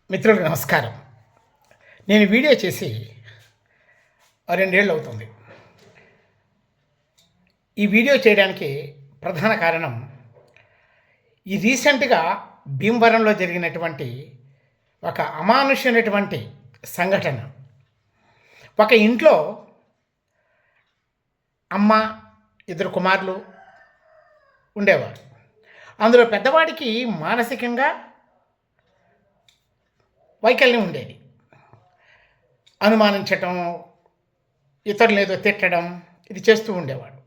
మిత్రులకు నమస్కారం. నేను వీడియో చేసి 2 ఏళ్ళు అవుతుంది. ఈ వీడియో చేయడానికి ప్రధాన కారణం ఈ రీసెంట్‌గా భీమవరంలో జరిగినటువంటి ఒక అమానుష్యమైనటువంటి సంఘటన. ఒక ఇంట్లో అమ్మ, 2 కుమారులు ఉండేవారు. అందులో పెద్దవాడికి మానసికంగా వైకల్యం ఉండేది. అనుమానించటం, ఇతరులను ఏదో తిట్టడం ఇది చేస్తూ ఉండేవాడు.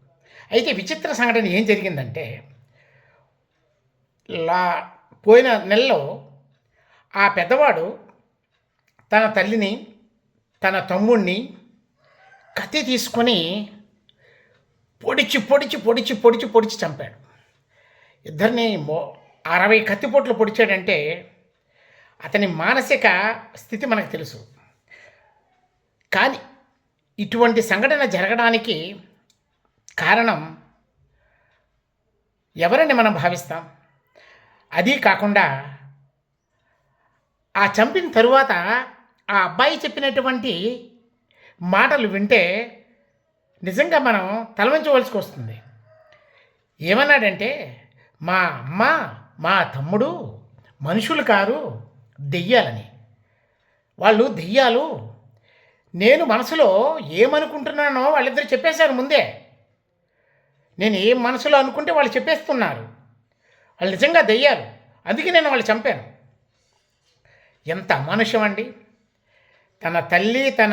అయితే విచిత్ర సంఘటన ఏం జరిగిందంటే, పోయిన నెలలో ఆ పెద్దవాడు తన తల్లిని, తన తమ్ముడిని కత్తి తీసుకొని పొడిచి చంపాడు. ఇద్దరిని 60 కత్తిపోట్లు పొడిచాడంటే అతని మానసిక స్థితి మనకు తెలుసు. కానీ ఇటువంటి సంఘటన జరగడానికి కారణం ఎవరని మనం భావిస్తాం? అది కాకుండా ఆ చంపిన తరువాత ఆ అబ్బాయి చెప్పినటువంటి మాటలు వింటే నిజంగా మనం తలవంచవలసి వస్తుంది. ఏమన్నాడంటే, మా అమ్మ, మా తమ్ముడు మనుషులు కారు, దెయ్యాలని. వాళ్ళు దెయ్యాలు. నేను మనసులో ఏమనుకుంటున్నానో వాళ్ళిద్దరు చెప్పేశారు ముందే. నేను ఏం మనసులో అనుకుంటే వాళ్ళు చెప్పేస్తున్నారు. వాళ్ళు నిజంగా దెయ్యాలు, అందుకే నేను వాళ్ళు చంపాను. ఎంత అమానుష్యం అండి! తన తల్లి, తన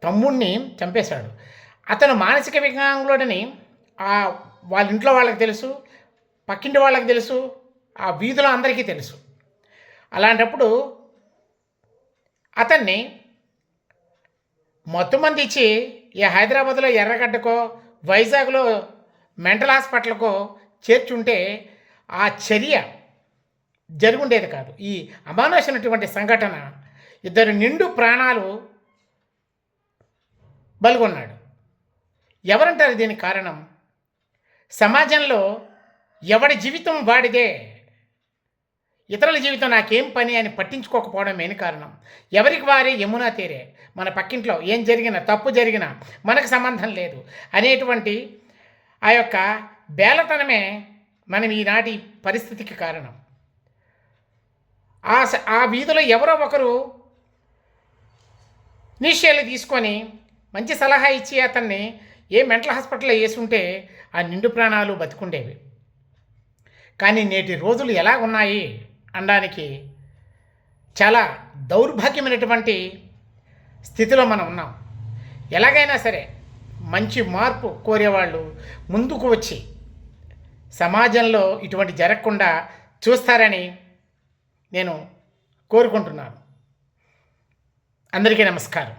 తమ్ముడిని చంపేశాడు. అతను మానసిక వికలాంగుడని వాళ్ళ ఇంట్లో వాళ్ళకి తెలుసు, పక్కింటి వాళ్ళకి తెలుసు, ఆ వీధిలో అందరికీ తెలుసు. అలాంటప్పుడు అతన్ని మొత్తం మంది ఇచ్చి హైదరాబాద్లో ఎర్రగడ్డకో, వైజాగ్లో మెంటల్ హాస్పిటల్కో చేర్చుంటే ఆ చర్య జరుగుండేది కాదు. ఈ అమానుషమైనటువంటి సంఘటన 2 నిండు ప్రాణాలు బలిగొన్నాడు. ఎవరంటారు దీనికి కారణం? సమాజంలో ఎవడి జీవితం వాడిదే, ఇతరుల జీవితం నాకేం పని అని పట్టించుకోకపోవడం మెయిన్ కారణం. ఎవరికి వారే యమునా తీరే, మన పక్కింట్లో ఏం జరిగినా, తప్పు జరిగినా మనకు సంబంధం లేదు అనేటువంటి ఆ యొక్క బేలతనమే మనం ఈనాటి పరిస్థితికి కారణం. ఆ వీధిలో ఎవరో ఒకరు నిశ్చయాలు తీసుకొని మంచి సలహా ఇచ్చి అతన్ని మెంటల్ హాస్పిటల్లో వేసుంటే ఆ నిండు ప్రాణాలు బతికుండేవి. కానీ నేటి రోజులు ఎలా ఉన్నాయి అనడానికి చాలా దౌర్భాగ్యమైనటువంటి స్థితిలో మనం ఉన్నాం. ఎలాగైనా సరే మంచి మార్పు కోరేవాళ్ళు ముందుకు వచ్చి సమాజంలో ఇటువంటి జరగకుండా చూస్తారని నేను కోరుకుంటున్నాను. అందరికీ నమస్కారం.